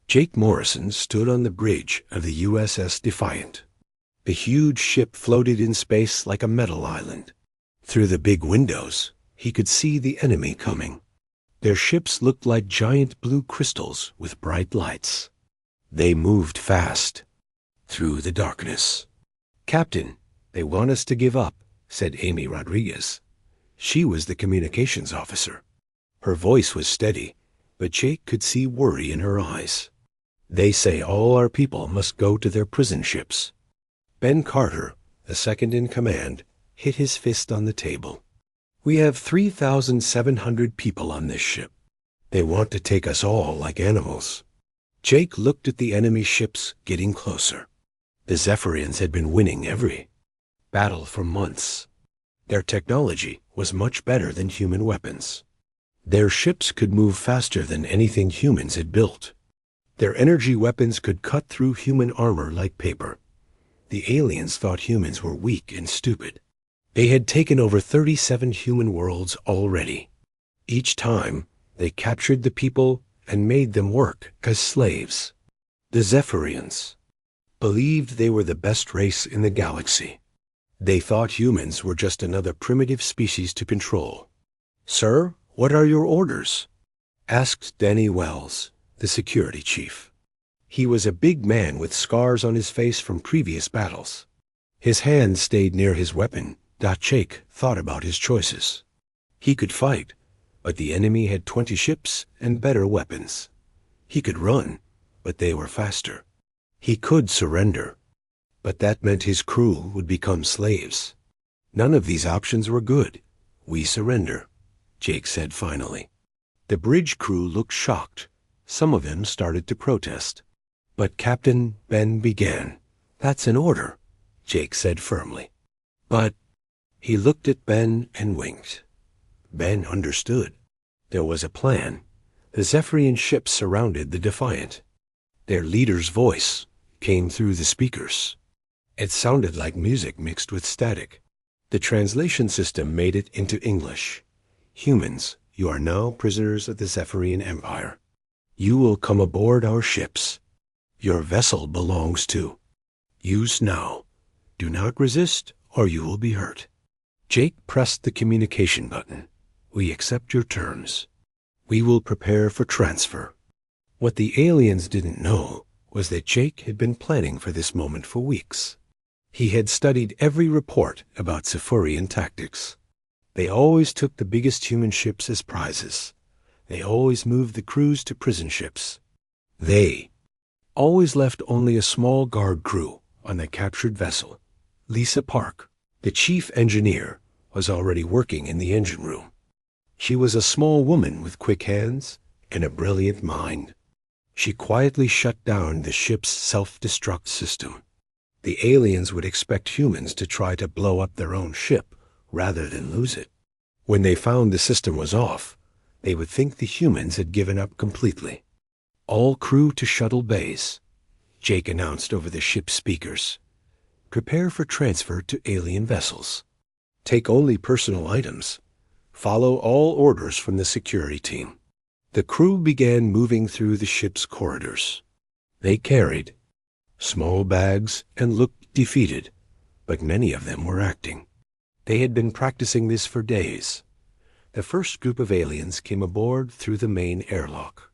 Jake Morrison stood on the bridge of the USS Defiant. The huge ship floated in space like a metal island. Through the big windows, he could see the enemy coming. Their ships looked like giant blue crystals with bright lights. They moved fast through the darkness. "Captain, they want us to give up," said Amy Rodriguez. She was the communications officer. Her voice was steady, but Jake could see worry in her eyes. "They say all our people must go to their prison ships." Ben Carter, the second in command, hit his fist on the table. "We have 3,700 people on this ship. They want to take us all like animals." Jake looked at the enemy ships getting closer. The Zephyrians had been winning every battle for months. Their technology was much better than human weapons. Their ships could move faster than anything humans had built. Their energy weapons could cut through human armor like paper. The aliens thought humans were weak and stupid. They had taken over 37 human worlds already. Each time, they captured the people and made them work as slaves. The Zephyrians believed they were the best race in the galaxy. They thought humans were just another primitive species to control. "Sir, what are your orders?" asked Danny Wells, the security chief. He was a big man with scars on his face from previous battles. His hand stayed near his weapon. Jake thought about his choices. He could fight, but the enemy had 20 ships and better weapons. He could run, but they were faster. He could surrender, but that meant his crew would become slaves. None of these options were good. "We surrender," Jake said finally. The bridge crew looked shocked. Some of them started to protest. But Captain Ben began. "That's an order," Jake said firmly. "But—" He looked at Ben and winked. Ben understood. There was a plan. The Zephyrian ships surrounded the Defiant. Their leader's voice came through the speakers. It sounded like music mixed with static. The translation system made it into English. "Humans, you are now prisoners of the Zephyrian Empire. You will come aboard our ships. Your vessel belongs to. Use now. Do not resist, or you will be hurt." Jake pressed the communication button. "We accept your terms. We will prepare for transfer." What the aliens didn't know was that Jake had been planning for this moment for weeks. He had studied every report about Zephyrian tactics. They always took the biggest human ships as prizes. They always moved the crews to prison ships. They always left only a small guard crew on the captured vessel. Lisa Park, the chief engineer, was already working in the engine room. She was a small woman with quick hands and a brilliant mind. She quietly shut down the ship's self-destruct system. The aliens would expect humans to try to blow up their own ship rather than lose it. When they found the system was off, they would think the humans had given up completely. "All crew to shuttle bays," Jake announced over the ship's speakers. "Prepare for transfer to alien vessels. Take only personal items. Follow all orders from the security team." The crew began moving through the ship's corridors. They carried small bags and looked defeated, but many of them were acting. They had been practicing this for days. The first group of aliens came aboard through the main airlock.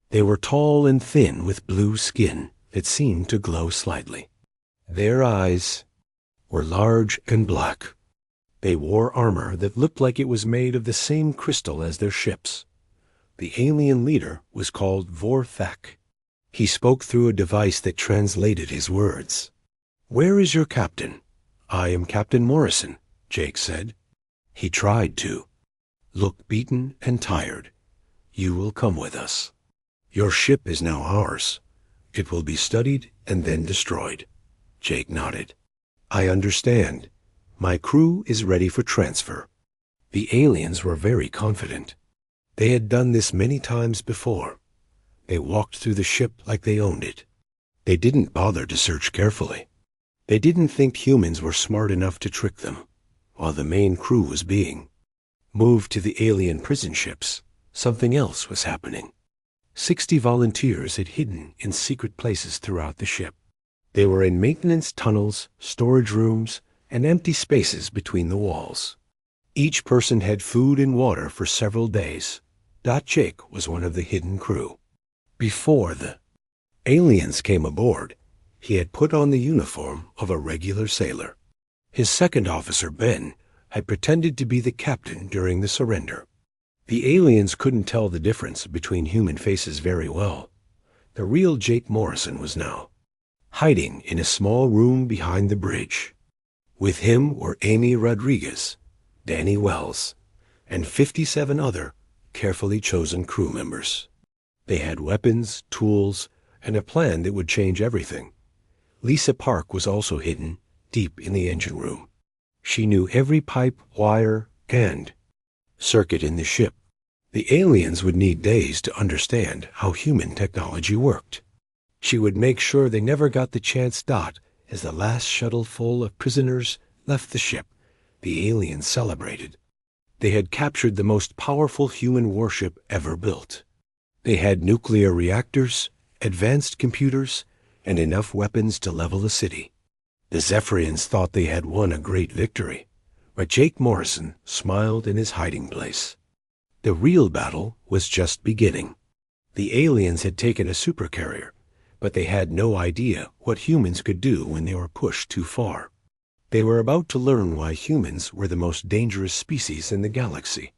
They were tall and thin with blue skin that seemed to glow slightly. Their eyes were large and black. They wore armor that looked like it was made of the same crystal as their ships. The alien leader was called Vorthak. He spoke through a device that translated his words. "Where is your captain?" "I am Captain Morrison," Jake said. He tried to look beaten and tired. "You will come with us. Your ship is now ours. It will be studied and then destroyed." Jake nodded. "I understand. My crew is ready for transfer." The aliens were very confident. They had done this many times before. They walked through the ship like they owned it. They didn't bother to search carefully. They didn't think humans were smart enough to trick them. While the main crew was being moved to the alien prison ships, something else was happening. 60 volunteers had hidden in secret places throughout the ship. They were in maintenance tunnels, storage rooms, and empty spaces between the walls. Each person had food and water for several days. Jake was one of the hidden crew. Before the aliens came aboard, he had put on the uniform of a regular sailor. His second officer, Ben, had pretended to be the captain during the surrender. The aliens couldn't tell the difference between human faces very well. The real Jake Morrison was now hiding in a small room behind the bridge. With him were Amy Rodriguez, Danny Wells, and 57 other carefully chosen crew members. They had weapons, tools, and a plan that would change everything. Lisa Park was also hidden deep in the engine room. She knew every pipe, wire, and circuit in the ship. The aliens would need days to understand how human technology worked. She would make sure they never got the chance. As the last shuttle full of prisoners left the ship, the aliens celebrated. They had captured the most powerful human warship ever built. They had nuclear reactors, advanced computers, and enough weapons to level the city. The Zephyrians thought they had won a great victory, but Jake Morrison smiled in his hiding place. The real battle was just beginning. The aliens had taken a supercarrier, but they had no idea what humans could do when they were pushed too far. They were about to learn why humans were the most dangerous species in the galaxy.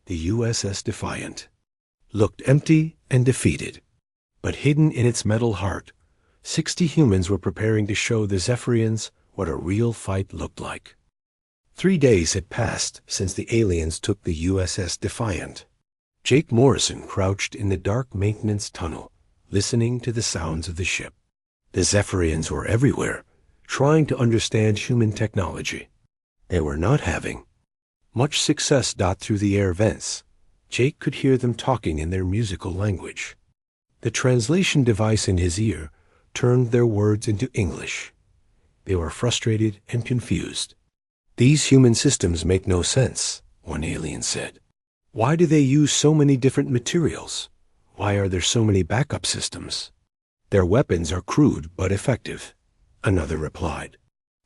The USS Defiant looked empty and defeated, but hidden in its metal heart, 60 humans were preparing to show the Zephyrians what a real fight looked like. 3 days had passed since the aliens took the USS Defiant. Jake Morrison crouched in the dark maintenance tunnel, listening to the sounds of the ship. The Zephyrians were everywhere, trying to understand human technology. They were not having much success. Through the air vents, Jake could hear them talking in their musical language. The translation device in his ear turned their words into English. They were frustrated and confused. "These human systems make no sense," one alien said. "Why do they use so many different materials? Why are there so many backup systems? Their weapons are crude but effective," another replied.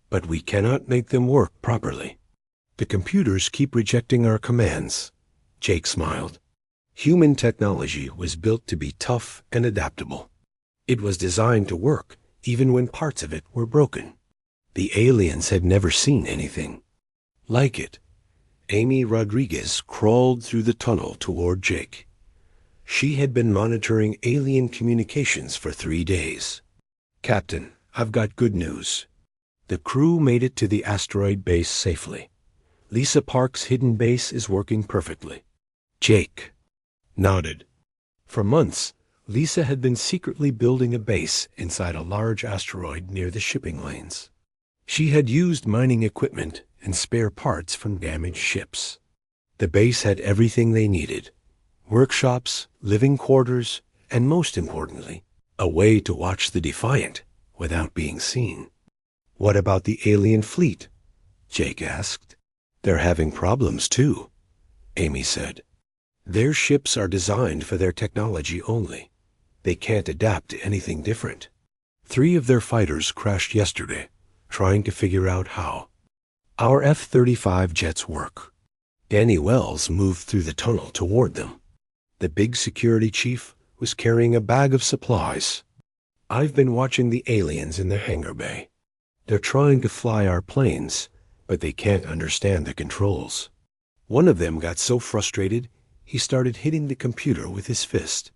"But we cannot make them work properly. The computers keep rejecting our commands." Jake smiled. Human technology was built to be tough and adaptable. It was designed to work even when parts of it were broken. The aliens had never seen anything like it. Amy Rodriguez crawled through the tunnel toward Jake. She had been monitoring alien communications for 3 days. "Captain, I've got good news. The crew made it to the asteroid base safely. Lisa Park's hidden base is working perfectly." Jake nodded. For months, Lisa had been secretly building a base inside a large asteroid near the shipping lanes. She had used mining equipment and spare parts from damaged ships. The base had everything they needed: workshops, living quarters, and most importantly, a way to watch the Defiant without being seen. "What about the alien fleet?" Jake asked. "They're having problems too," Amy said. "Their ships are designed for their technology only. They can't adapt to anything different. 3 of their fighters crashed yesterday, trying to figure out how. Our F-35 jets work." Danny Wells moved through the tunnel toward them. The big security chief was carrying a bag of supplies. "I've been watching the aliens in the hangar bay. They're trying to fly our planes, but they can't understand the controls. One of them got so frustrated, he started hitting the computer with his fist."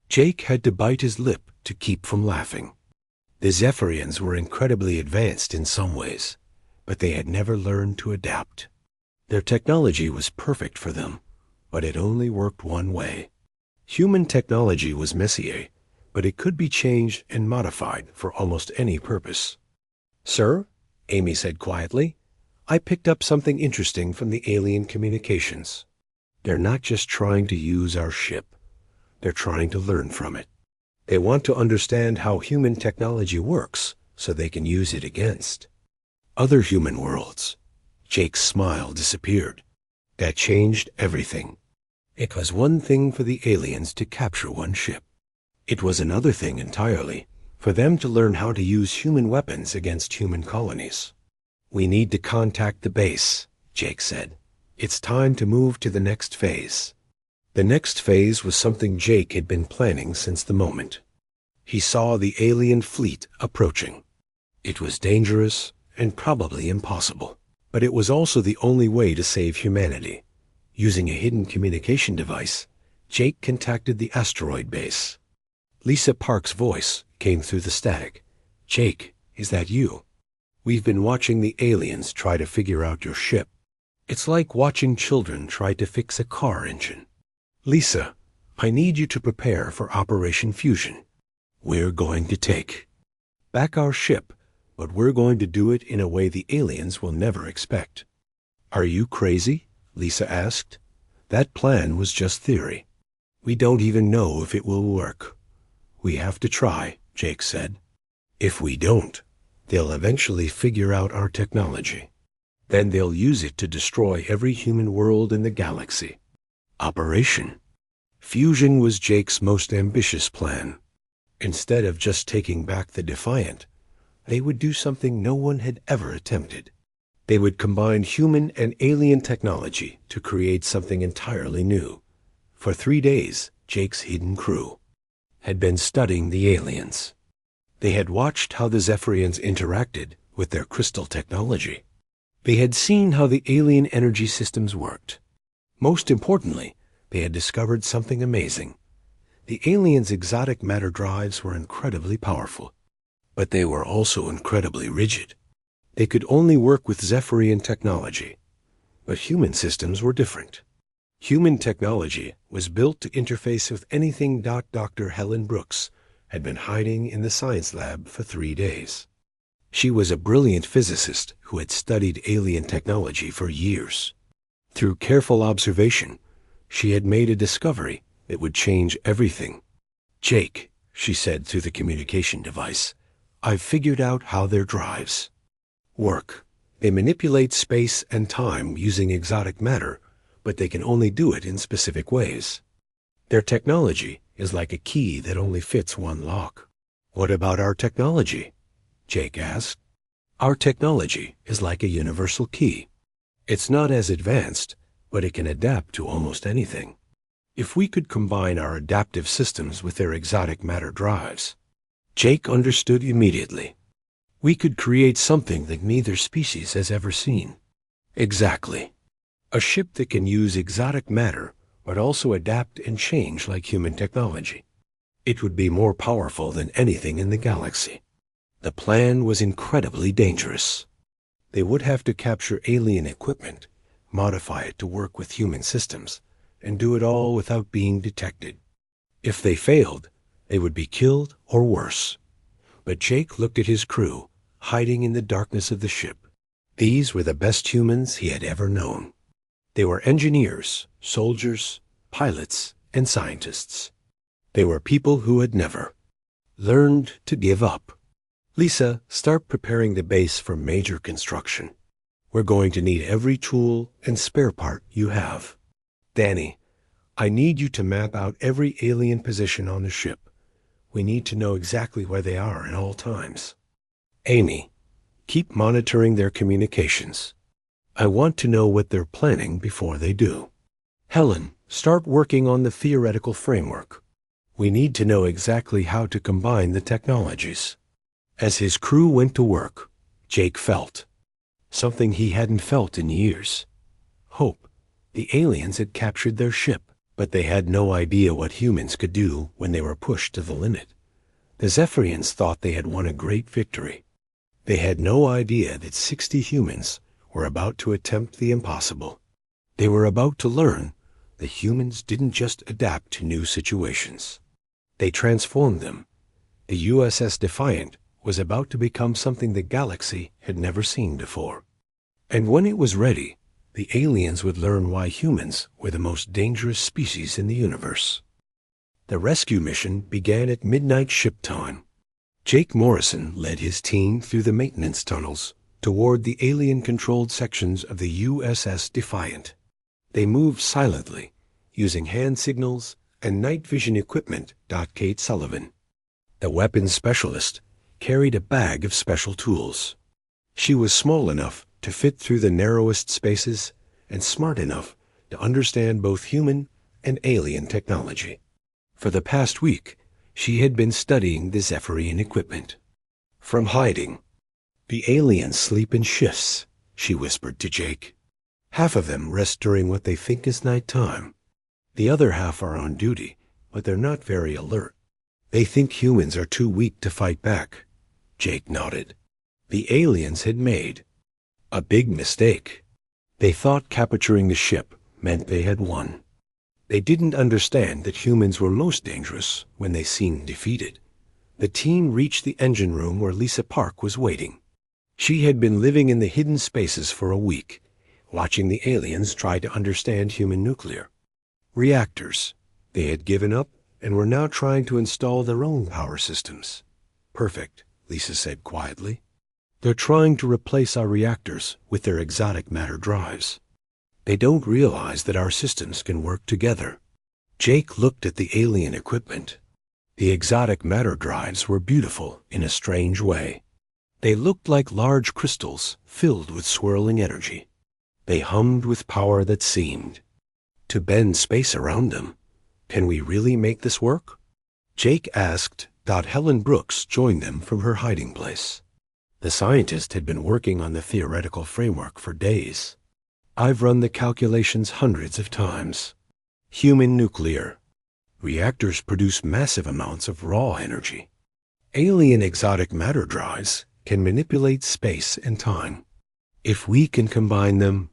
Jake had to bite his lip to keep from laughing. The Zephyrians were incredibly advanced in some ways, but they had never learned to adapt. Their technology was perfect for them, but it only worked one way. Human technology was Messier, but it could be changed and modified for almost any purpose. "Sir," Amy said quietly, "I picked up something interesting from the alien communications. They're not just trying to use our ship. They're trying to learn from it. They want to understand how human technology works so they can use it against other human worlds." Jake's smile disappeared. That changed everything. It was one thing for the aliens to capture one ship, It was another thing entirely, for them to learn how to use human weapons against human colonies. "We need to contact the base," Jake said. "It's time to move to the next phase." The next phase was something Jake had been planning since the moment. He saw the alien fleet approaching. It was dangerous and probably impossible, but it was also the only way to save humanity. Using a hidden communication device, Jake contacted the asteroid base. Lisa Park's voice came through the static. "Jake, is that you? We've been watching the aliens try to figure out your ship. It's like watching children try to fix a car engine. Lisa, I need you to prepare for Operation Fusion. We're going to take back our ship, but we're going to do it in a way the aliens will never expect." "Are you crazy?" Lisa asked. "That plan was just theory. We don't even know if it will work." "We have to try," Jake said. "If we don't, they'll eventually figure out our technology. Then they'll use it to destroy every human world in the galaxy." Operation Fusion was Jake's most ambitious plan. Instead of just taking back the Defiant, they would do something no one had ever attempted. They would combine human and alien technology to create something entirely new. For 3 days, Jake's hidden crew had been studying the aliens. They had watched how the Zephyrians interacted with their crystal technology. They had seen how the alien energy systems worked. Most importantly, they had discovered something amazing. The aliens' exotic matter drives were incredibly powerful, but they were also incredibly rigid. They could only work with Zephyrian technology, but human systems were different. Human technology was built to interface with anything. Dr. Helen Brooks had been hiding in the science lab for 3 days. She was a brilliant physicist who had studied alien technology for years. Through careful observation, she had made a discovery that would change everything. "Jake," she said through the communication device, "I've figured out how their drives work. They manipulate space and time using exotic matter, but they can only do it in specific ways. Their technology is like a key that only fits one lock." "What about our technology?" Jake asked. "Our technology is like a universal key. It's not as advanced, but it can adapt to almost anything. If we could combine our adaptive systems with their exotic matter drives," Jake understood immediately, "we could create something that neither species has ever seen." "Exactly. A ship that can use exotic matter, but also adapt and change like human technology. It would be more powerful than anything in the galaxy." The plan was incredibly dangerous. They would have to capture alien equipment, modify it to work with human systems, and do it all without being detected. If they failed, they would be killed or worse. But Jake looked at his crew, hiding in the darkness of the ship. These were the best humans he had ever known. They were engineers, soldiers, pilots, and scientists. They were people who had never learned to give up. "Lisa, start preparing the base for major construction. We're going to need every tool and spare part you have. Danny, I need you to map out every alien position on the ship. We need to know exactly where they are at all times. Amy, keep monitoring their communications. I want to know what they're planning before they do. Helen, start working on the theoretical framework. We need to know exactly how to combine the technologies." As his crew went to work, Jake felt something he hadn't felt in years. Hope. The aliens had captured their ship, but they had no idea what humans could do when they were pushed to the limit. The Zephyrians thought they had won a great victory. They had no idea that 60 humans were about to attempt the impossible. They were about to learn that humans didn't just adapt to new situations. They transformed them. The USS Defiant was about to become something the galaxy had never seen before. And when it was ready, the aliens would learn why humans were the most dangerous species in the universe. The rescue mission began at midnight ship time. Jake Morrison led his team through the maintenance tunnels toward the alien-controlled sections of the USS Defiant. They moved silently, using hand signals, and night vision equipment. Kate Sullivan, the weapons specialist, carried a bag of special tools. She was small enough to fit through the narrowest spaces and smart enough to understand both human and alien technology. For the past week, she had been studying the Zephyrian equipment. From hiding, "The aliens sleep in shifts," she whispered to Jake. "Half of them rest during what they think is night time. The other half are on duty, but they're not very alert. They think humans are too weak to fight back." Jake nodded. The aliens had made a big mistake. They thought capturing the ship meant they had won. They didn't understand that humans were most dangerous when they seemed defeated. The team reached the engine room where Lisa Park was waiting. She had been living in the hidden spaces for a week, watching the aliens try to understand human nuclear reactors. They had given up and were now trying to install their own power systems. "Perfect," Lisa said quietly. "They're trying to replace our reactors with their exotic matter drives. They don't realize that our systems can work together." Jake looked at the alien equipment. The exotic matter drives were beautiful in a strange way. They looked like large crystals filled with swirling energy. They hummed with power that seemed to bend space around them. "Can we really make this work?" Jake asked. Helen Brooks joined them from her hiding place. The scientist had been working on the theoretical framework for days. "I've run the calculations hundreds of times. Human nuclear reactors produce massive amounts of raw energy. Alien exotic matter drives can manipulate space and time. If we can combine them,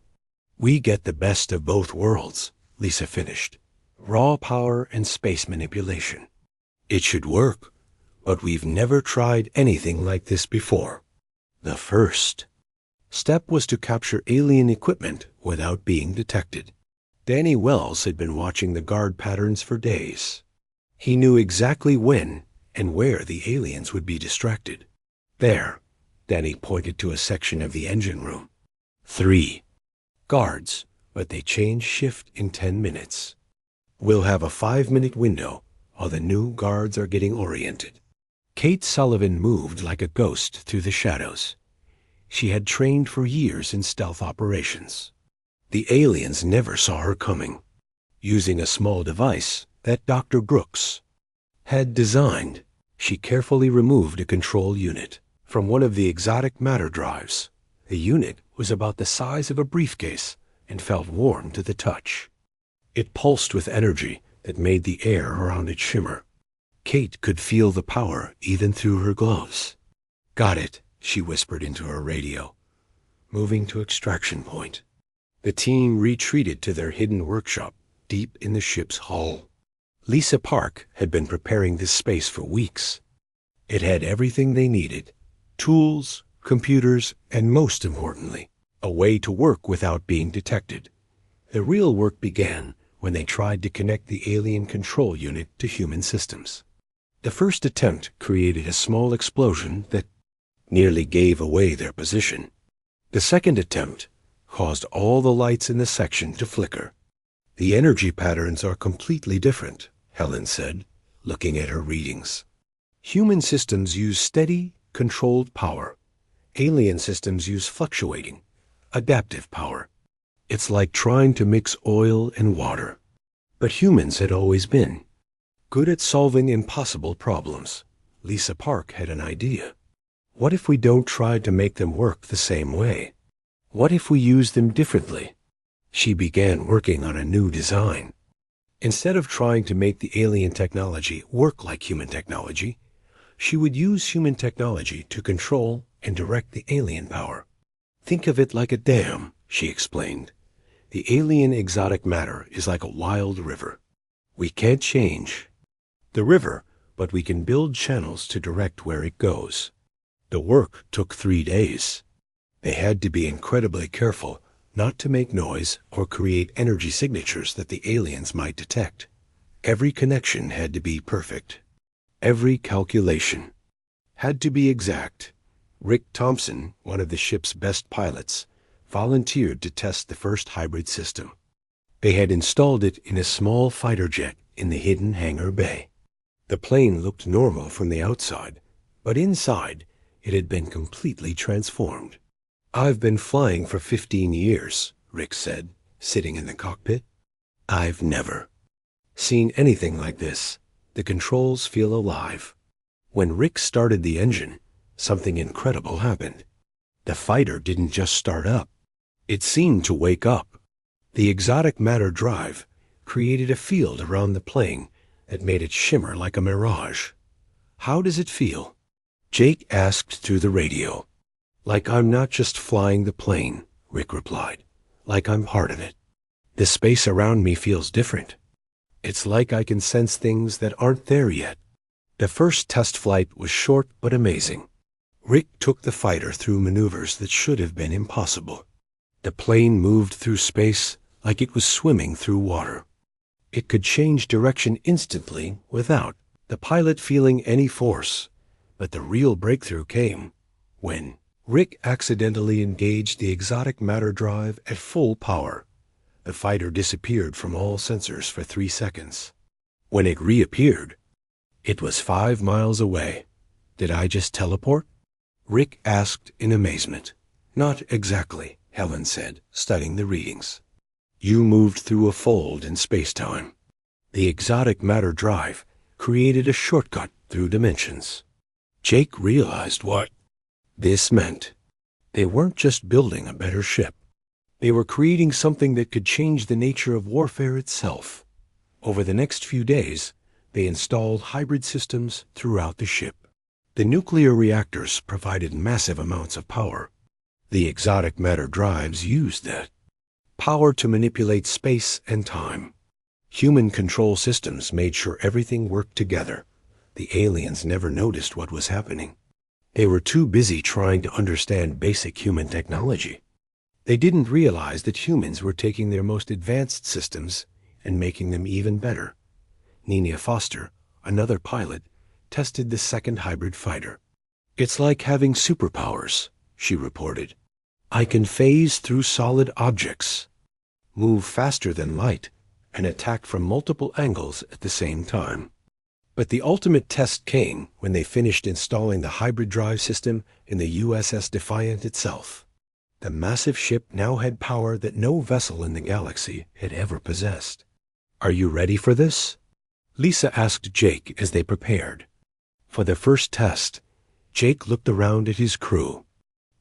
we get the best of both worlds," Lisa finished. "Raw power and space manipulation. It should work, but we've never tried anything like this before. The first step was to capture alien equipment without being detected." Danny Wells had been watching the guard patterns for days. He knew exactly when and where the aliens would be distracted. "There," Danny pointed to a section of the engine room. 3 guards, but they change shift in 10 minutes. We'll have a 5-minute window while the new guards are getting oriented." Kate Sullivan moved like a ghost through the shadows. She had trained for years in stealth operations. The aliens never saw her coming. Using a small device that Dr. Brooks had designed, she carefully removed a control unit from one of the exotic matter drives. The unit was about the size of a briefcase and felt warm to the touch. It pulsed with energy that made the air around it shimmer. Kate could feel the power even through her gloves. "Got it," she whispered into her radio. "Moving to extraction point." The team retreated to their hidden workshop deep in the ship's hull. Lisa Park had been preparing this space for weeks. It had everything they needed: tools, computers, and most importantly, a way to work without being detected. The real work began when they tried to connect the alien control unit to human systems. The first attempt created a small explosion that nearly gave away their position. The second attempt caused all the lights in the section to flicker. "The energy patterns are completely different," Helen said, looking at her readings. "Human systems use steady, controlled power. Alien systems use fluctuating, adaptive power. It's like trying to mix oil and water." But humans had always been good at solving impossible problems. Lisa Park had an idea. "What if we don't try to make them work the same way? What if we use them differently?" She began working on a new design. Instead of trying to make the alien technology work like human technology, she would use human technology to control and direct the alien power. "Think of it like a dam," she explained. "The alien exotic matter is like a wild river. We can't change the river, but we can build channels to direct where it goes." The work took 3 days. They had to be incredibly careful not to make noise or create energy signatures that the aliens might detect. Every connection had to be perfect. Every calculation had to be exact. Rick Thompson, one of the ship's best pilots, volunteered to test the first hybrid system. They had installed it in a small fighter jet in the hidden hangar bay. The plane looked normal from the outside, but inside it had been completely transformed. "I've been flying for 15 years, Rick said, sitting in the cockpit. "I've never seen anything like this. The controls feel alive." When Rick started the engine, something incredible happened. The fighter didn't just start up. It seemed to wake up. The exotic matter drive created a field around the plane that made it shimmer like a mirage. "How does it feel?" Jake asked through the radio. "Like I'm not just flying the plane," Rick replied. "Like I'm part of it. The space around me feels different. It's like I can sense things that aren't there yet." The first test flight was short but amazing. Rick took the fighter through maneuvers that should have been impossible. The plane moved through space like it was swimming through water. It could change direction instantly without the pilot feeling any force. But the real breakthrough came when Rick accidentally engaged the exotic matter drive at full power. The fighter disappeared from all sensors for 3 seconds. When it reappeared, it was 5 miles away. "Did I just teleport?" Rick asked in amazement. "Not exactly," Helen said, studying the readings. "You moved through a fold in space-time. The exotic matter drive created a shortcut through dimensions." Jake realized what this meant. They weren't just building a better ship. They were creating something that could change the nature of warfare itself. Over the next few days, they installed hybrid systems throughout the ship. The nuclear reactors provided massive amounts of power. The exotic matter drives used that power to manipulate space and time. Human control systems made sure everything worked together. The aliens never noticed what was happening. They were too busy trying to understand basic human technology. They didn't realize that humans were taking their most advanced systems and making them even better. Nina Foster, another pilot, tested the second hybrid fighter. "It's like having superpowers," she reported. "I can phase through solid objects, move faster than light, and attack from multiple angles at the same time." But the ultimate test came when they finished installing the hybrid drive system in the USS Defiant itself. The massive ship now had power that no vessel in the galaxy had ever possessed. "Are you ready for this?" Lisa asked Jake as they prepared. For the first test, Jake looked around at his crew.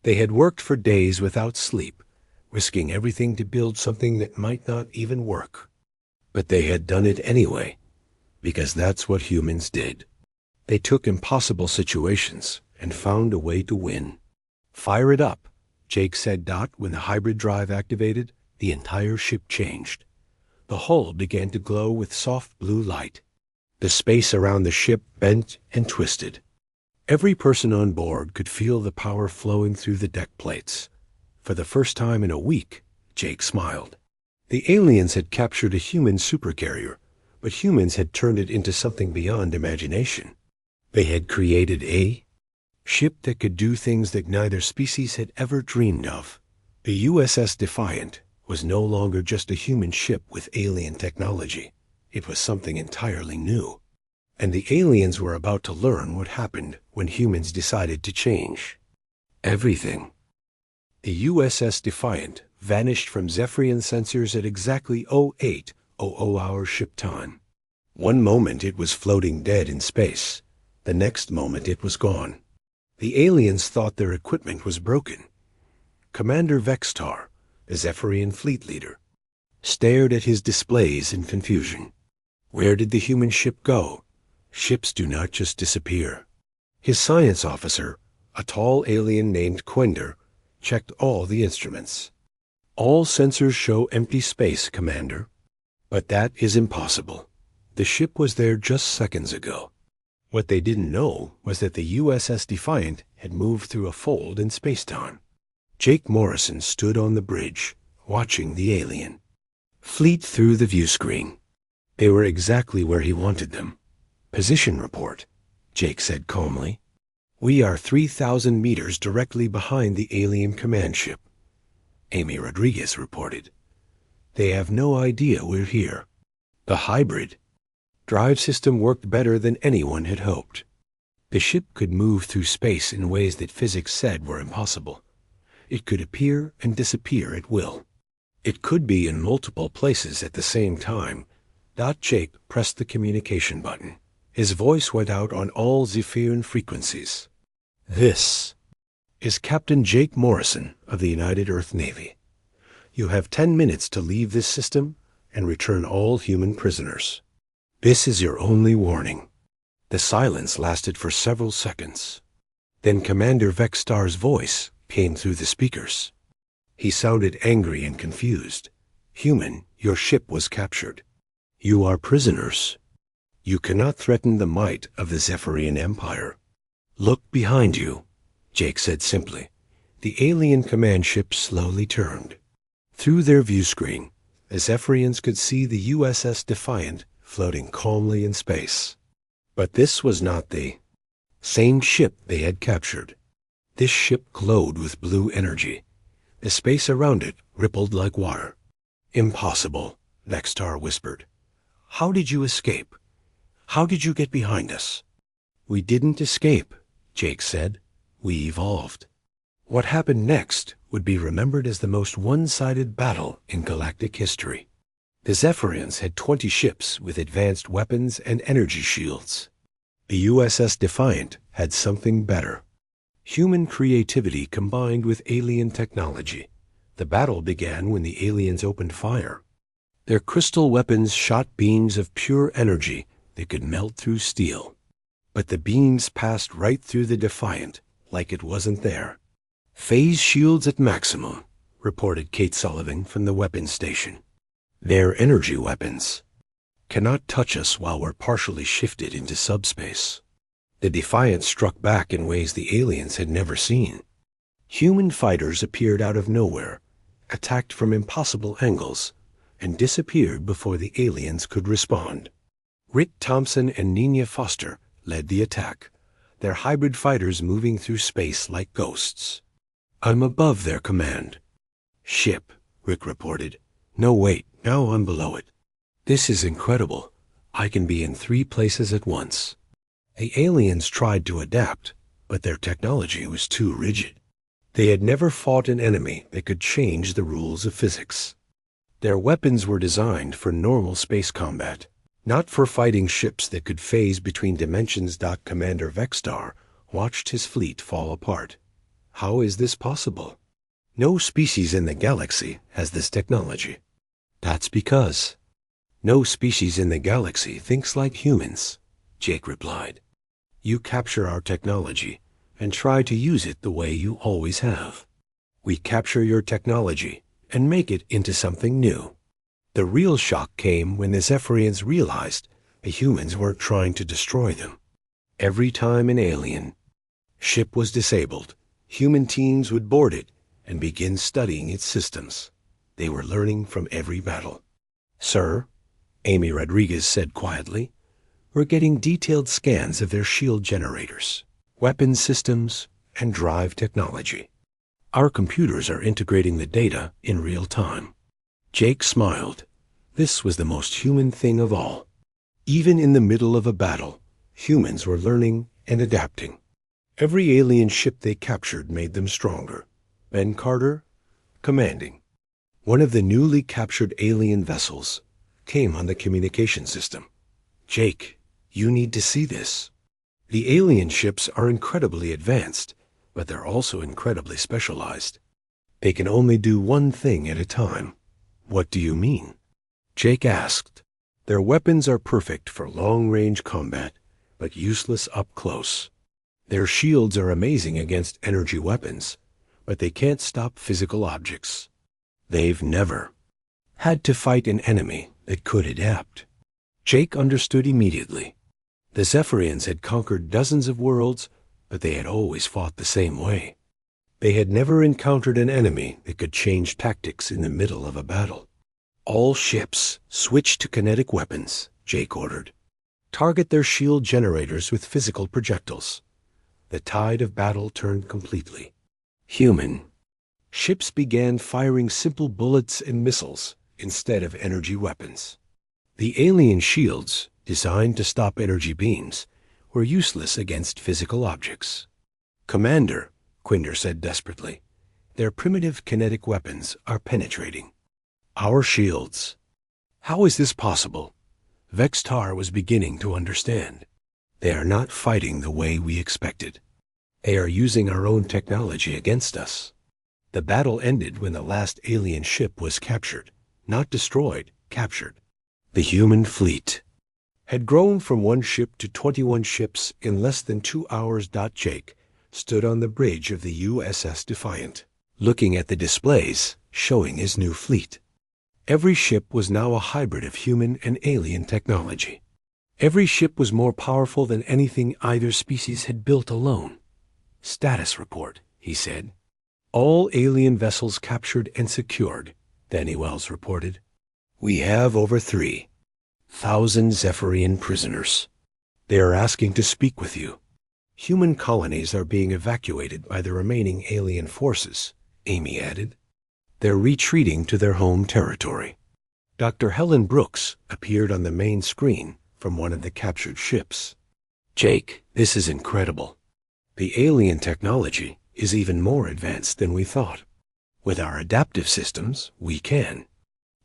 They had worked for days without sleep, risking everything to build something that might not even work. But they had done it anyway, because that's what humans did. They took impossible situations and found a way to win. "Fire it up," Jake said. When the hybrid drive activated, the entire ship changed. The hull began to glow with soft blue light. The space around the ship bent and twisted. Every person on board could feel the power flowing through the deck plates. For the first time in a week, Jake smiled. The aliens had captured a human supercarrier, but humans had turned it into something beyond imagination. They had created a ship that could do things that neither species had ever dreamed of. The USS Defiant was no longer just a human ship with alien technology. It was something entirely new. And the aliens were about to learn what happened when humans decided to change everything. The USS Defiant vanished from Zephyrian sensors at exactly 0800 hours ship time. One moment it was floating dead in space. The next moment it was gone. The aliens thought their equipment was broken. Commander Vextar, the Zephyrian fleet leader, stared at his displays in confusion. Where did the human ship go? Ships do not just disappear. His science officer, a tall alien named Quender, checked all the instruments. "All sensors show empty space, Commander." "But that is impossible. The ship was there just seconds ago." What they didn't know was that the USS Defiant had moved through a fold in space-time. Jake Morrison stood on the bridge, watching the alien fleet through the view screen. They were exactly where he wanted them. "Position report," Jake said calmly. "We are 3,000 meters directly behind the alien command ship," Amy Rodriguez reported. "They have no idea we're here." The hybrid Drive system worked better than anyone had hoped. The ship could move through space in ways that physics said were impossible. It could appear and disappear at will. It could be in multiple places at the same time. Jake pressed the communication button. His voice went out on all Zephyrian frequencies. "This is Captain Jake Morrison of the United Earth Navy. You have 10 minutes to leave this system and return all human prisoners. This is your only warning." The silence lasted for several seconds. Then Commander Vexstar's voice came through the speakers. He sounded angry and confused. "Human, your ship was captured. You are prisoners. You cannot threaten the might of the Zephyrian Empire. Look behind you," Jake said simply. The alien command ship slowly turned. Through their view screen, the Zephyrians could see the USS Defiant floating calmly in space. But this was not the same ship they had captured. This ship glowed with blue energy. The space around it rippled like water. "Impossible," Vexstar whispered. "How did you escape? How did you get behind us?" "We didn't escape," Jake said. "We evolved." What happened next would be remembered as the most one-sided battle in galactic history. The Zephyrians had 20 ships with advanced weapons and energy shields. The USS Defiant had something better. Human creativity combined with alien technology. The battle began when the aliens opened fire. Their crystal weapons shot beams of pure energy that could melt through steel. But the beams passed right through the Defiant like it wasn't there. "Phase shields at maximum," reported Kate Sullivan from the weapons station. "Their energy weapons cannot touch us while we're partially shifted into subspace." The Defiant struck back in ways the aliens had never seen. Human fighters appeared out of nowhere, attacked from impossible angles, and disappeared before the aliens could respond. Rick Thompson and Nina Foster led the attack, their hybrid fighters moving through space like ghosts. "I'm above their command ship," Rick reported. "No, wait, now I'm below it. This is incredible. I can be in 3 places at once." The aliens tried to adapt, but their technology was too rigid. They had never fought an enemy that could change the rules of physics. Their weapons were designed for normal space combat, not for fighting ships that could phase between dimensions. Commander Vexstar watched his fleet fall apart. "How is this possible? No species in the galaxy has this technology." "That's because no species in the galaxy thinks like humans," Jake replied. "You capture our technology and try to use it the way you always have. We capture your technology and make it into something new." The real shock came when the Zephyrians realized the humans weren't trying to destroy them. Every time an alien ship was disabled, human teams would board it and begin studying its systems. They were learning from every battle. "Sir," Amy Rodriguez said quietly, "we're getting detailed scans of their shield generators, weapons systems, and drive technology. Our computers are integrating the data in real time." Jake smiled. This was the most human thing of all. Even in the middle of a battle, humans were learning and adapting. Every alien ship they captured made them stronger. Ben Carter, commanding one of the newly captured alien vessels, came on the communication system. "Jake, you need to see this. The alien ships are incredibly advanced, but they're also incredibly specialized. They can only do one thing at a time." "What do you mean?" Jake asked. "Their weapons are perfect for long-range combat, but useless up close. Their shields are amazing against energy weapons, but they can't stop physical objects. They've never had to fight an enemy that could adapt." Jake understood immediately. The Zephyrians had conquered dozens of worlds, but they had always fought the same way. They had never encountered an enemy that could change tactics in the middle of a battle. "All ships switch to kinetic weapons," Jake ordered. "Target their shield generators with physical projectiles." The tide of battle turned completely. Human ships began firing simple bullets and missiles instead of energy weapons. The alien shields designed to stop energy beams, were useless against physical objects. "Commander," Quinder said desperately, "their primitive kinetic weapons are penetrating our shields." "How is this possible?" Vextar was beginning to understand. "They are not fighting the way we expected. They are using our own technology against us." The battle ended when the last alien ship was captured. Not destroyed, captured. The human fleet had grown from 1 ship to 21 ships in less than 2 hours. Jake stood on the bridge of the USS Defiant, looking at the displays showing his new fleet. Every ship was now a hybrid of human and alien technology. Every ship was more powerful than anything either species had built alone. "Status report," he said. "All alien vessels captured and secured," Danny Wells reported. "We have over 3,000 Zephyrian prisoners. They are asking to speak with you. Human colonies are being evacuated by the remaining alien forces," Amy added. "They're retreating to their home territory." Dr. Helen Brooks appeared on the main screen from one of the captured ships. "Jake, this is incredible. The alien technology is even more advanced than we thought. With our adaptive systems, we can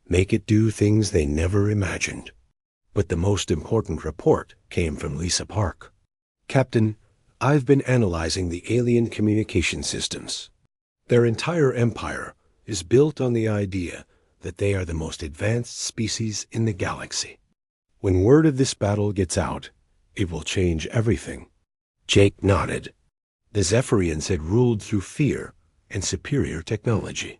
make it do things they never imagined." But the most important report came from Lisa Park. "Captain, I've been analyzing the alien communication systems. Their entire empire is built on the idea that they are the most advanced species in the galaxy. When word of this battle gets out, it will change everything." Jake nodded. The Zephyrians had ruled through fear and superior technology.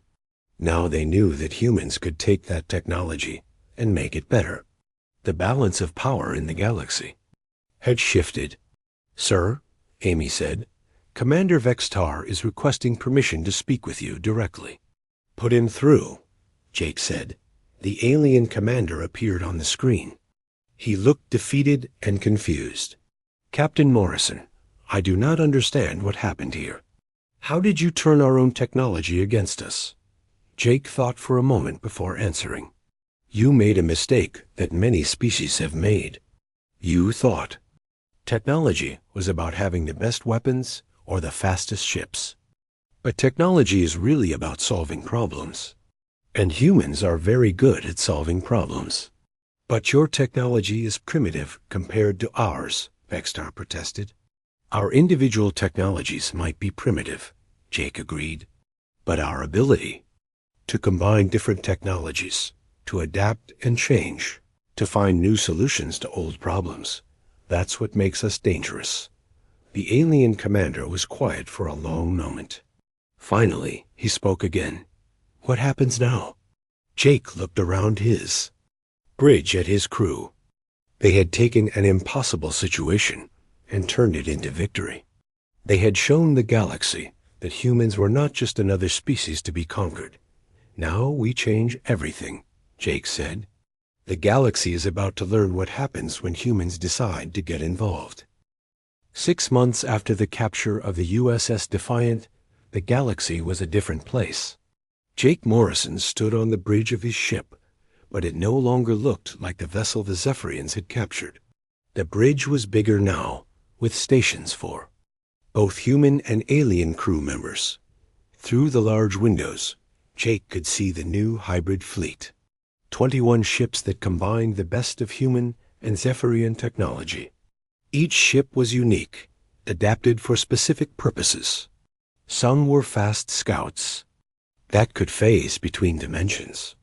Now they knew that humans could take that technology and make it better. The balance of power in the galaxy had shifted. "Sir," Amy said, "Commander Vextar is requesting permission to speak with you directly." "Put him through," Jake said. The alien commander appeared on the screen. He looked defeated and confused. "Captain Morrison, I do not understand what happened here. How did you turn our own technology against us?" Jake thought for a moment before answering. "You made a mistake that many species have made. You thought technology was about having the best weapons or the fastest ships. But technology is really about solving problems. And humans are very good at solving problems." "But your technology is primitive compared to ours," Vextar protested. "Our individual technologies might be primitive," Jake agreed. "But our ability to combine different technologies, to adapt and change, to find new solutions to old problems, that's what makes us dangerous." The alien commander was quiet for a long moment. Finally, he spoke again. "What happens now?" Jake looked around his bridge at his crew. They had taken an impossible situation and turned it into victory. They had shown the galaxy that humans were not just another species to be conquered. "Now we change everything," Jake said. "The galaxy is about to learn what happens when humans decide to get involved." 6 months after the capture of the USS Defiant, the galaxy was a different place. Jake Morrison stood on the bridge of his ship, but it no longer looked like the vessel the Zephyrians had captured. The bridge was bigger now, with stations for both human and alien crew members. Through the large windows, Jake could see the new hybrid fleet. 21 ships that combined the best of human and Zephyrian technology. Each ship was unique, adapted for specific purposes. Some were fast scouts that could phase between dimensions.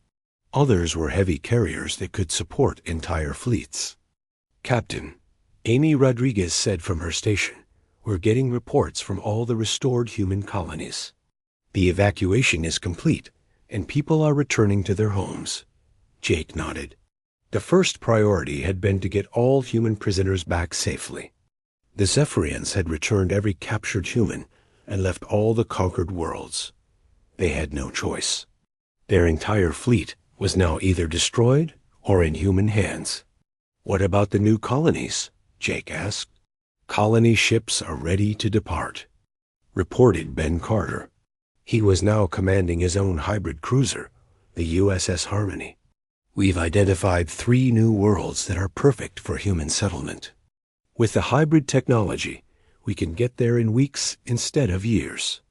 Others were heavy carriers that could support entire fleets. "Captain," Amy Rodriguez said from her station, "we're getting reports from all the restored human colonies. The evacuation is complete, and people are returning to their homes." Jake nodded. The first priority had been to get all human prisoners back safely. The Zephyrians had returned every captured human and left all the conquered worlds. They had no choice. Their entire fleet was now either destroyed or in human hands. "What about the new colonies?" Jake asked. "Colony ships are ready to depart," reported Ben Carter. He was now commanding his own hybrid cruiser, the USS Harmony. We've identified 3 new worlds that are perfect for human settlement. With the hybrid technology, we can get there in weeks instead of years.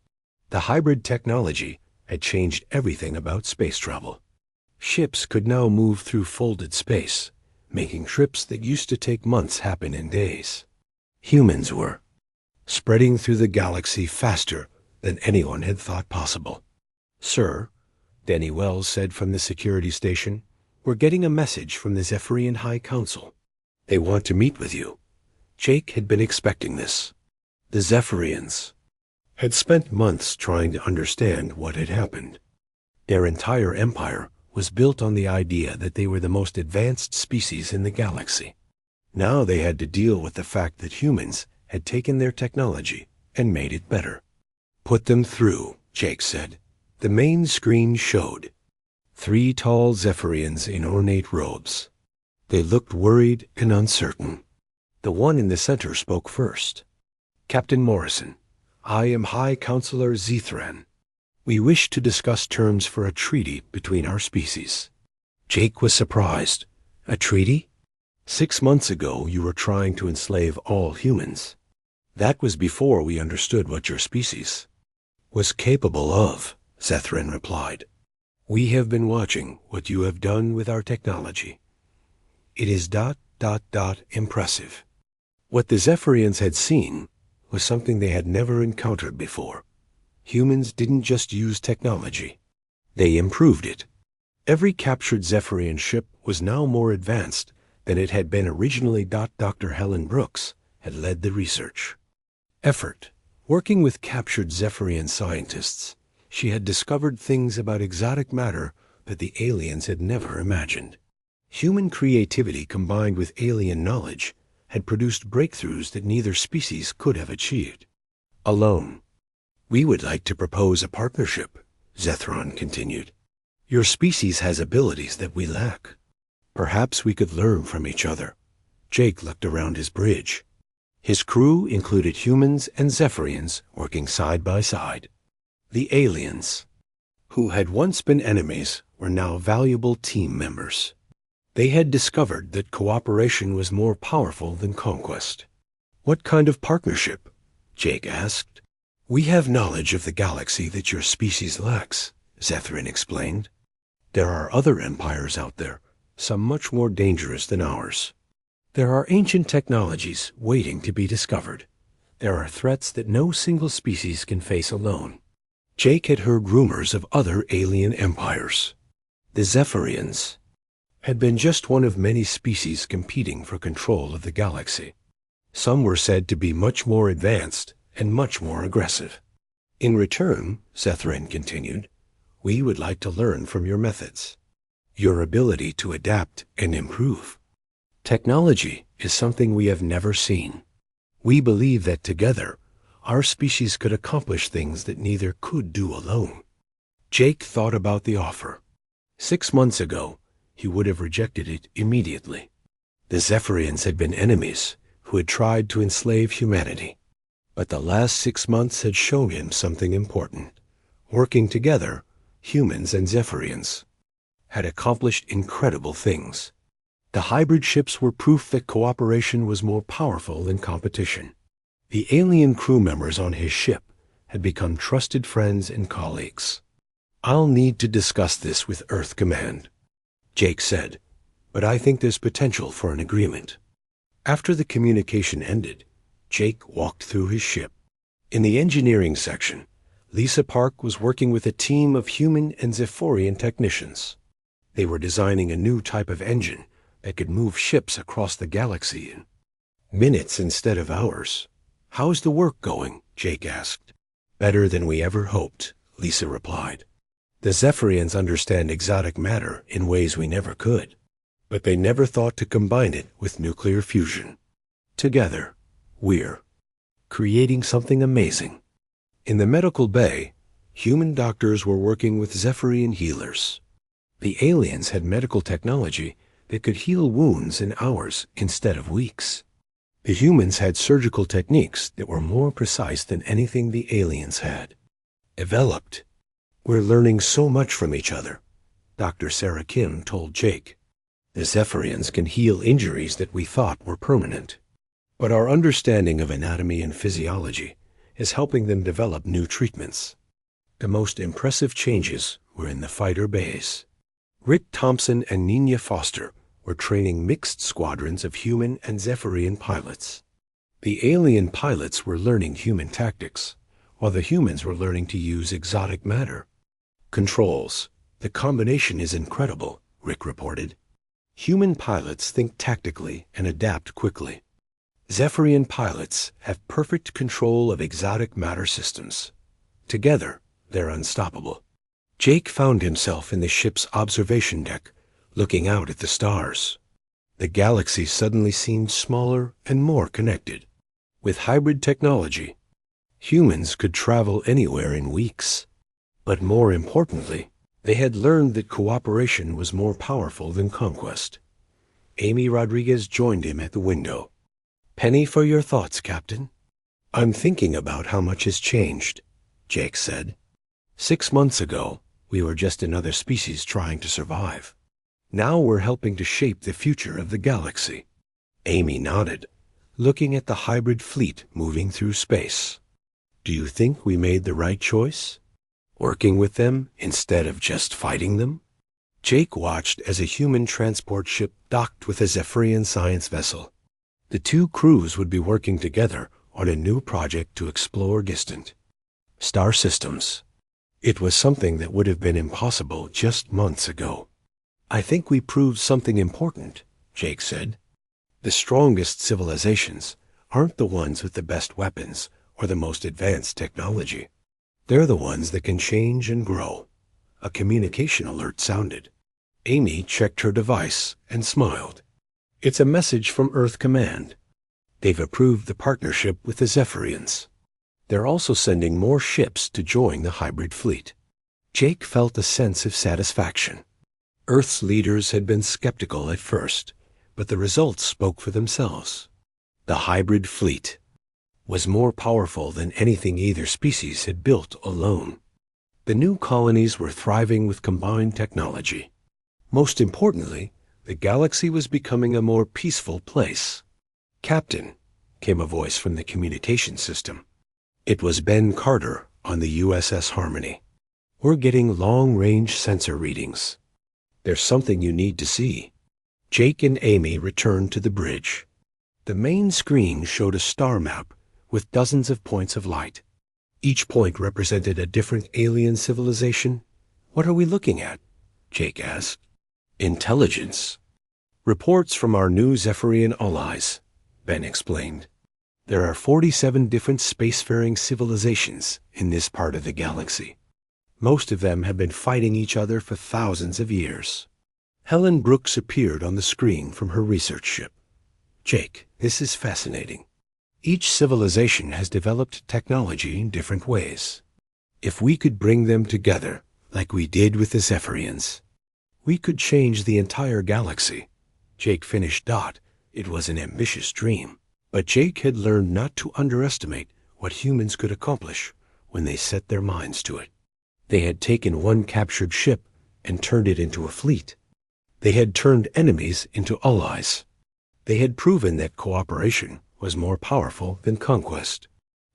The hybrid technology had changed everything about space travel. Ships could now move through folded space, making trips that used to take months happen in days. Humans were spreading through the galaxy faster than anyone had thought possible. "Sir," Danny Wells said from the security station, "we're getting a message from the Zephyrian High Council. They want to meet with you." Jake had been expecting this. The Zephyrians had spent months trying to understand what had happened. Their entire empire was built on the idea that they were the most advanced species in the galaxy. Now they had to deal with the fact that humans had taken their technology and made it better. "Put them through," Jake said. The main screen showed 3 tall Zephyrians in ornate robes. They looked worried and uncertain. The one in the center spoke first. "Captain Morrison, I am High Counselor Zethran. We wish to discuss terms for a treaty between our species." Jake was surprised. "A treaty? 6 months ago you were trying to enslave all humans. That was before we understood what your species was capable of," Zethran replied. "We have been watching what you have done with our technology. It is ... impressive." What the Zephyrians had seen was something they had never encountered before. Humans didn't just use technology. They improved it. Every captured Zephyrian ship was now more advanced than it had been originally. Dr. Helen Brooks had led the research effort. Working with captured Zephyrian scientists, she had discovered things about exotic matter that the aliens had never imagined. Human creativity combined with alien knowledge had produced breakthroughs that neither species could have achieved alone. "We would like to propose a partnership," Zethran continued. "Your species has abilities that we lack. Perhaps we could learn from each other." Jake looked around his bridge. His crew included humans and Zephyrians working side by side. The aliens, who had once been enemies, were now valuable team members. They had discovered that cooperation was more powerful than conquest. "What kind of partnership?" Jake asked. "We have knowledge of the galaxy that your species lacks," Zethran explained. "There are other empires out there, some much more dangerous than ours. There are ancient technologies waiting to be discovered. There are threats that no single species can face alone." Jake had heard rumors of other alien empires. The Zephyrians had been just one of many species competing for control of the galaxy. Some were said to be much more advanced and much more aggressive. "In return," Zethran continued, "we would like to learn from your methods, your ability to adapt and improve. Technology is something we have never seen. We believe that together, our species could accomplish things that neither could do alone." Jake thought about the offer. 6 months ago, he would have rejected it immediately. The Zephyrians had been enemies who had tried to enslave humanity. But the last 6 months had shown him something important. Working together, humans and Zephyrians had accomplished incredible things. The hybrid ships were proof that cooperation was more powerful than competition. The alien crew members on his ship had become trusted friends and colleagues. "I'll need to discuss this with Earth Command," Jake said, "but I think there's potential for an agreement." After the communication ended, Jake walked through his ship. In the engineering section, Lisa Park was working with a team of human and Zephyrian technicians. They were designing a new type of engine that could move ships across the galaxy in minutes instead of hours. "How's the work going?" Jake asked. "Better than we ever hoped," Lisa replied. "The Zephyrians understand exotic matter in ways we never could, but they never thought to combine it with nuclear fusion. Together, we're creating something amazing." In the medical bay, human doctors were working with Zephyrian healers. The aliens had medical technology that could heal wounds in hours instead of weeks. The humans had surgical techniques that were more precise than anything the aliens had developed. "We're learning so much from each other. Dr. Sarah Kim told Jake. The Zephyrians can heal injuries that we thought were permanent. But our understanding of anatomy and physiology is helping them develop new treatments. The most impressive changes were in the fighter bays. Rick Thompson and Nina Foster were training mixed squadrons of human and Zephyrian pilots. The alien pilots were learning human tactics, while the humans were learning to use exotic matter. Controls. The combination is incredible, Rick reported. Human pilots think tactically and adapt quickly. Zephyrian pilots have perfect control of exotic matter systems. Together, they're unstoppable. Jake found himself in the ship's observation deck, looking out at the stars. The galaxy suddenly seemed smaller and more connected. With hybrid technology, humans could travel anywhere in weeks. But more importantly, they had learned that cooperation was more powerful than conquest. Amy Rodriguez joined him at the window. "Penny for your thoughts, Captain." "I'm thinking about how much has changed," Jake said. 6 months ago, we were just another species trying to survive. Now we're helping to shape the future of the galaxy." Amy nodded, looking at the hybrid fleet moving through space. "Do you think we made the right choice? Working with them instead of just fighting them?" Jake watched as a human transport ship docked with a Zephyrian science vessel. The two crews would be working together on a new project to explore distant star systems. It was something that would have been impossible just months ago. "I think we proved something important," Jake said. "The strongest civilizations aren't the ones with the best weapons or the most advanced technology. They're the ones that can change and grow." A communication alert sounded. Amy checked her device and smiled. "It's a message from Earth Command. They've approved the partnership with the Zephyrians. They're also sending more ships to join the hybrid fleet." Jake felt a sense of satisfaction. Earth's leaders had been skeptical at first, but the results spoke for themselves. The hybrid fleet was more powerful than anything either species had built alone. The new colonies were thriving with combined technology. Most importantly, the galaxy was becoming a more peaceful place. "Captain," came a voice from the communication system. It was Ben Carter on the USS Harmony. "We're getting long-range sensor readings. There's something you need to see." Jake and Amy returned to the bridge. The main screen showed a star map with dozens of points of light. Each point represented a different alien civilization. "What are we looking at?" Jake asked. "Intelligence. Reports from our new Zephyrian allies," Ben explained. "There are 47 different spacefaring civilizations in this part of the galaxy. Most of them have been fighting each other for thousands of years." Helen Brooks appeared on the screen from her research ship. "Jake, this is fascinating. Each civilization has developed technology in different ways. If we could bring them together, like we did with the Zephyrians, we could change the entire galaxy." Jake finished. It was an ambitious dream, but Jake had learned not to underestimate what humans could accomplish when they set their minds to it. They had taken one captured ship and turned it into a fleet. They had turned enemies into allies. They had proven that cooperation was more powerful than conquest.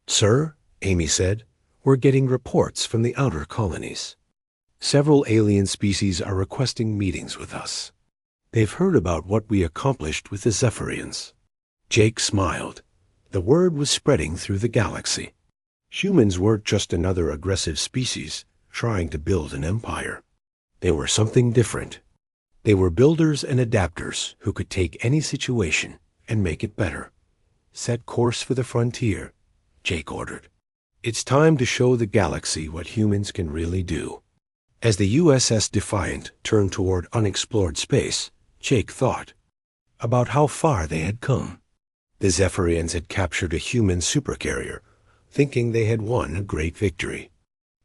"Sir," Amy said, "we're getting reports from the outer colonies. Several alien species are requesting meetings with us. They've heard about what we accomplished with the Zephyrians." Jake smiled. The word was spreading through the galaxy. Humans weren't just another aggressive species trying to build an empire. They were something different. They were builders and adapters who could take any situation and make it better. "Set course for the frontier," Jake ordered. "It's time to show the galaxy what humans can really do." As the USS Defiant turned toward unexplored space, Jake thought about how far they had come. The Zephyrians had captured a human supercarrier, thinking they had won a great victory.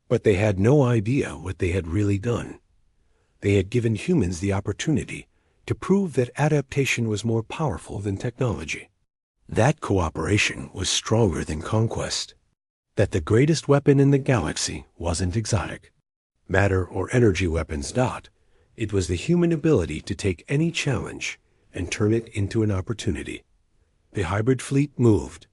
But they had no idea what they had really done. They had given humans the opportunity to prove that adaptation was more powerful than technology. That cooperation was stronger than conquest. That the greatest weapon in the galaxy wasn't exotic. Matter or energy weapons. It was the human ability to take any challenge and turn it into an opportunity. The hybrid fleet moved,